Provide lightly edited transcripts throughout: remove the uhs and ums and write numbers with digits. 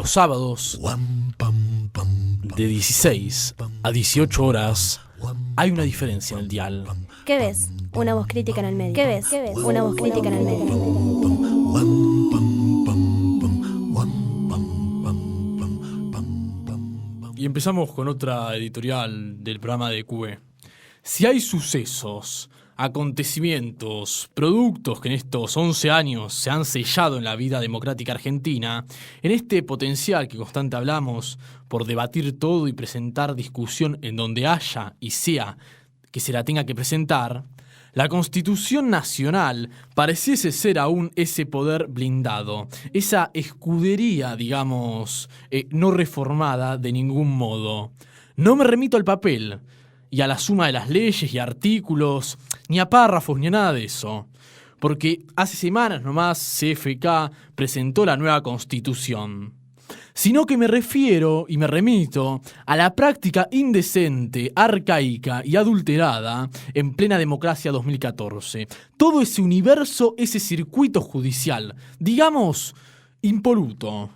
los sábados de 16 a 18 horas hay una diferencia en el dial. ¿Qué ves? Una voz crítica en el medio. ¿Qué ves? Una voz crítica en el medio. Y empezamos con otra editorial del programa de QE. Si hay sucesos, acontecimientos, productos que en estos 11 años se han sellado en la vida democrática argentina, en este potencial que constante hablamos por debatir todo y presentar discusión en donde haya y sea que se la tenga que presentar, la Constitución Nacional pareciese ser aún ese poder blindado, esa escudería, digamos, no reformada de ningún modo. No me remito al papel y a la suma de las leyes y artículos, ni a párrafos, ni a nada de eso. Porque hace semanas nomás CFK presentó la nueva Constitución. Sino que me refiero y me remito a la práctica indecente, arcaica y adulterada en plena democracia 2014. Todo ese universo, ese circuito judicial, digamos, impoluto,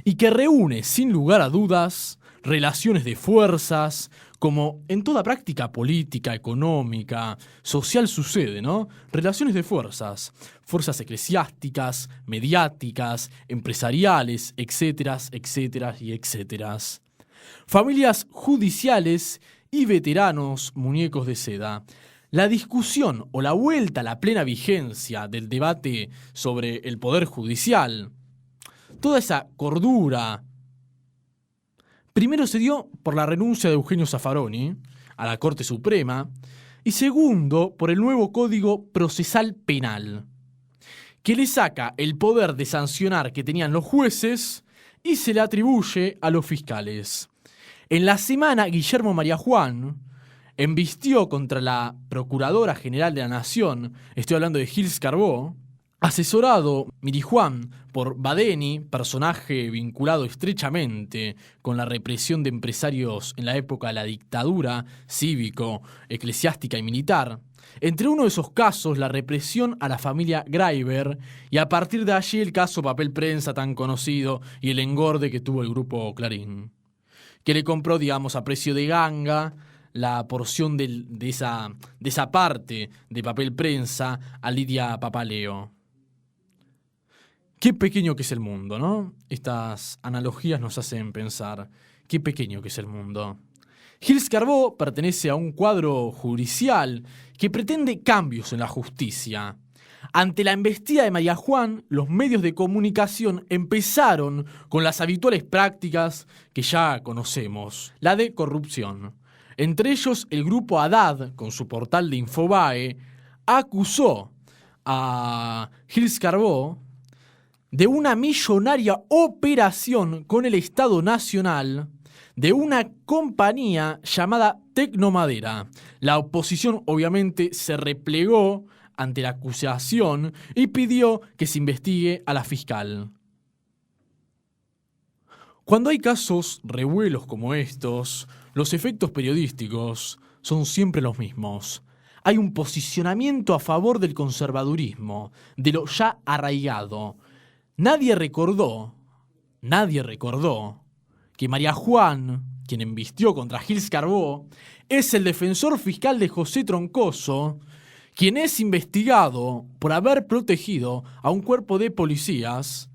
y que reúne, sin lugar a dudas, relaciones de fuerzas, como en toda práctica política, económica, social sucede, ¿no? Relaciones de fuerzas, fuerzas eclesiásticas, mediáticas, empresariales, etcétera, etcétera y etcétera. Familias judiciales y veteranos muñecos de seda. La discusión o la vuelta a la plena vigencia del debate sobre el poder judicial, toda esa cordura, primero se dio por la renuncia de Eugenio Zaffaroni a la Corte Suprema y segundo por el nuevo Código Procesal Penal, que le saca el poder de sancionar que tenían los jueces y se le atribuye a los fiscales. En la semana, Guillermo María Juan embistió contra la Procuradora General de la Nación, estoy hablando de Gils Carbó, asesorado Marijuán por Badeni, personaje vinculado estrechamente con la represión de empresarios en la época de la dictadura cívico, eclesiástica y militar. Entre uno de esos casos, la represión a la familia Greiber, y a partir de allí el caso Papel Prensa tan conocido y el engorde que tuvo el grupo Clarín, que le compró, digamos, a precio de ganga la porción de esa parte de Papel Prensa a Lidia Papaleo. Qué pequeño que es el mundo, ¿no? Estas analogías nos hacen pensar qué pequeño que es el mundo. Gils Carbó pertenece a un cuadro judicial que pretende cambios en la justicia. Ante la embestida de María Juan, los medios de comunicación empezaron con las habituales prácticas que ya conocemos, la de corrupción. Entre ellos, el grupo Haddad, con su portal de Infobae, acusó a Gils Carbó de una millonaria operación con el Estado Nacional de una compañía llamada Tecnomadera. La oposición obviamente se replegó ante la acusación y pidió que se investigue a la fiscal. Cuando hay casos revuelos como estos, los efectos periodísticos son siempre los mismos. Hay un posicionamiento a favor del conservadurismo, de lo ya arraigado. Nadie recordó que María Juan, quien embistió contra Gils Carbó, es el defensor fiscal de José Troncoso, quien es investigado por haber protegido a un cuerpo de policías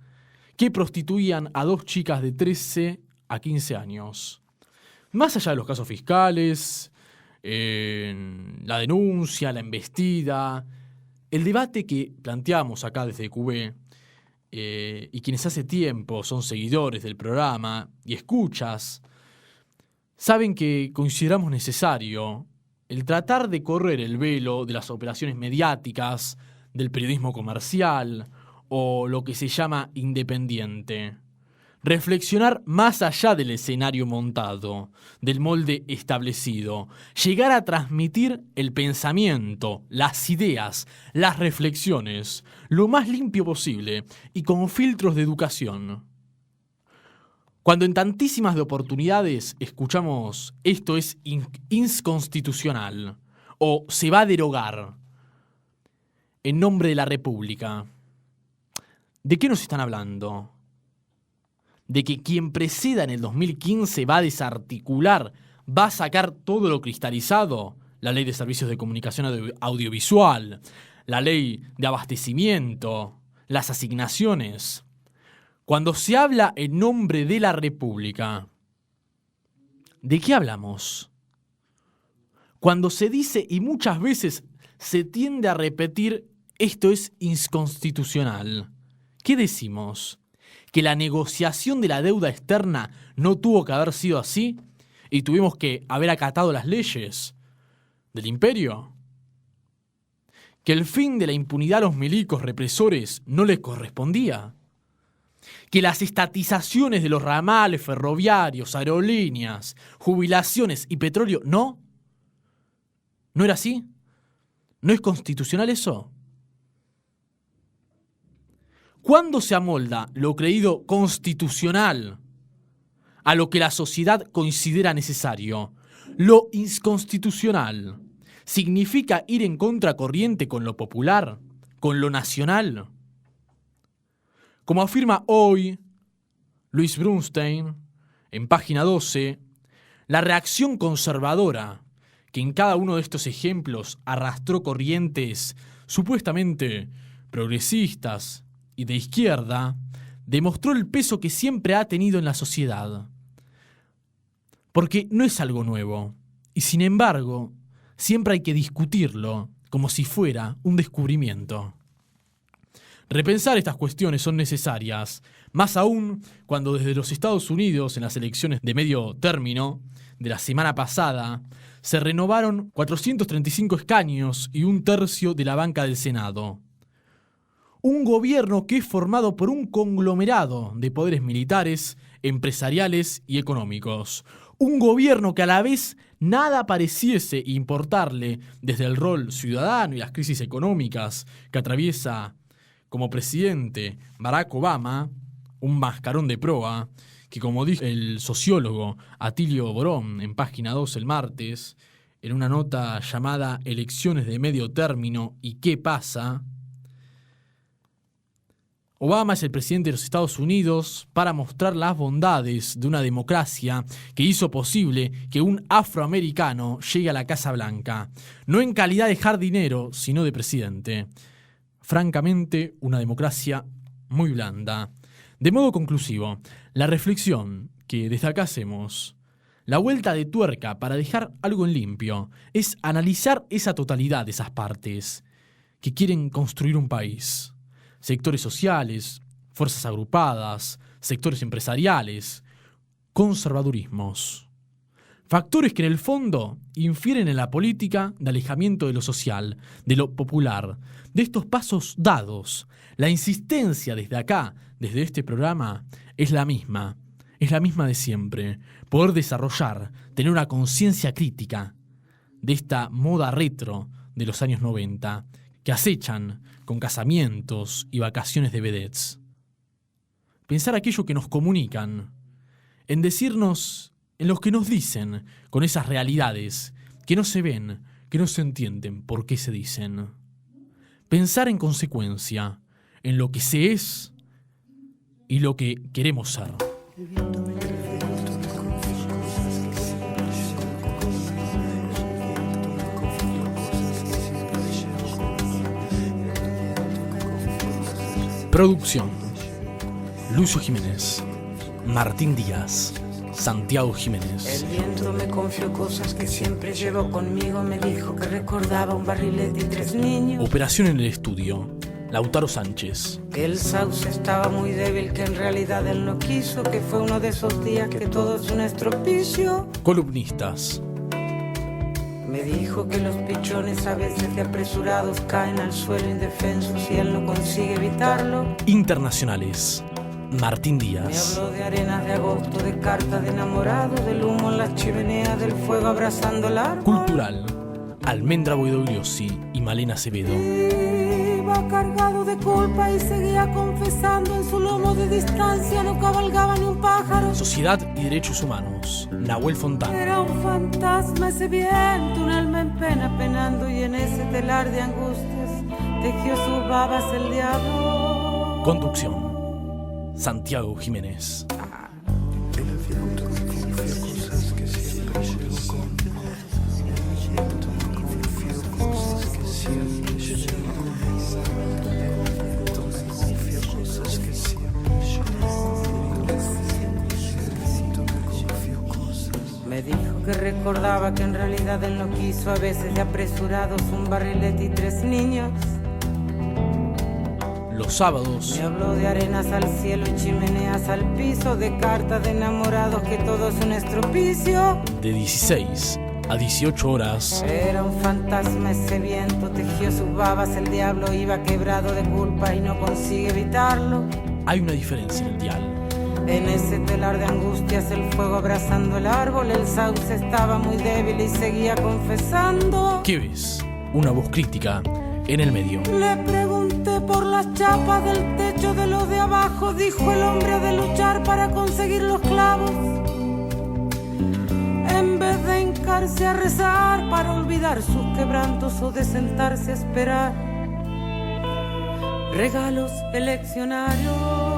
que prostituían a 2 chicas de 13 a 15 años. Más allá de los casos fiscales, la denuncia, la embestida, el debate que planteamos acá desde QB, y quienes hace tiempo son seguidores del programa y escuchas, saben que consideramos necesario el tratar de correr el velo de las operaciones mediáticas, del periodismo comercial o lo que se llama independiente. Reflexionar más allá del escenario montado, del molde establecido, llegar a transmitir el pensamiento, las ideas, las reflexiones, lo más limpio posible y con filtros de educación. Cuando en tantísimas de oportunidades escuchamos esto es inconstitucional o se va a derogar en nombre de la República, ¿de qué nos están hablando? de que quien preceda en el 2015 va a desarticular, va a sacar todo lo cristalizado, la ley de servicios de comunicación audiovisual, la ley de abastecimiento, las asignaciones. Cuando se habla en nombre de la República, ¿de qué hablamos? Cuando se dice, y muchas veces se tiende a repetir, esto es inconstitucional, ¿qué decimos? ¿Que la negociación de la deuda externa no tuvo que haber sido así y tuvimos que haber acatado las leyes del imperio? ¿Que el fin de la impunidad a los milicos represores no les correspondía? ¿Que las estatizaciones de los ramales ferroviarios, aerolíneas, jubilaciones y petróleo no? ¿No era así? ¿No es constitucional eso? ¿Cuándo se amolda lo creído constitucional a lo que la sociedad considera necesario? Lo inconstitucional significa ir en contracorriente con lo popular, con lo nacional. Como afirma hoy Luis Brunstein, en página 12, la reacción conservadora que en cada uno de estos ejemplos arrastró corrientes supuestamente progresistas y de izquierda, demostró el peso que siempre ha tenido en la sociedad. Porque no es algo nuevo, y sin embargo, siempre hay que discutirlo como si fuera un descubrimiento. Repensar estas cuestiones son necesarias, más aún cuando desde los Estados Unidos, en las elecciones de medio término de la semana pasada, se renovaron 435 escaños y 1/3 de la banca del Senado. Un gobierno que es formado por un conglomerado de poderes militares, empresariales y económicos. Un gobierno que a la vez nada pareciese importarle desde el rol ciudadano y las crisis económicas que atraviesa como presidente Barack Obama, un mascarón de proa, que como dijo el sociólogo Atilio Borón en página 2 el martes, en una nota llamada Elecciones de medio término y qué pasa, Obama es el presidente de los Estados Unidos para mostrar las bondades de una democracia que hizo posible que un afroamericano llegue a la Casa Blanca, no en calidad de jardinero, sino de presidente. Francamente, una democracia muy blanda. De modo conclusivo, la reflexión que desde acá hacemos, la vuelta de tuerca para dejar algo en limpio, es analizar esa totalidad de esas partes que quieren construir un país. Sectores sociales, fuerzas agrupadas, sectores empresariales, conservadurismos. Factores que en el fondo infieren en la política de alejamiento de lo social, de lo popular, de estos pasos dados. La insistencia desde acá, desde este programa, es la misma de siempre. Poder desarrollar, tener una conciencia crítica de esta moda retro de los años 90, que acechan con casamientos y vacaciones de vedettes. Pensar aquello que nos comunican, en decirnos, en los que nos dicen, con esas realidades que no se ven, que no se entienden por qué se dicen. Pensar en consecuencia, en lo que se es y lo que queremos ser. Producción: Lucio Jiménez, Martín Díaz, Santiago Jiménez. El viento me confió cosas que siempre llevo conmigo. Me dijo que recordaba un barrilete y 3 niños. Operación en el estudio: Lautaro Sánchez. Que el sauce estaba muy débil, que en realidad él no quiso. Que fue uno de esos días que todo es un estropicio. Columnistas: Me dijo que los pichones a veces de apresurados caen al suelo indefensos y él no consigue evitarlo. Internacionales: Martín Me Díaz. habló de arenas de agosto, de cartas de enamorado, del humo en las chimeneas, del fuego abrazando el árbol. Cultural: Almendra Boidogliosi y Malena Acevedo. Iba cargado de culpa y seguía confesando. En su lomo de distancia no cabalgaba ni un pájaro. Sociedad y Derechos Humanos: Nahuel Fontana. Era un fantasma ese viento, un alma en pena penando, y en ese telar de angustias tejió sus babas el diablo. Conducción: Santiago Jiménez. que recordaba que en realidad él no quiso, a veces de apresurados, un barrilete y 3 niños. Los sábados Me habló de arenas al cielo y chimeneas al piso, de cartas de enamorados que todo es un estropicio. de 16 a 18 horas. Era un fantasma ese viento, tejió sus babas, el diablo iba quebrado de culpa y no consigue evitarlo. Hay una diferencia en el dial. En ese telar de angustias, el fuego abrazando el árbol, el sauce estaba muy débil y seguía confesando. ¿Qué ves? Una voz crítica en el medio. Le pregunté por las chapas del techo de los de abajo, dijo el hombre, de luchar para conseguir los clavos, en vez de hincarse a rezar para olvidar sus quebrantos o de sentarse a esperar regalos eleccionarios.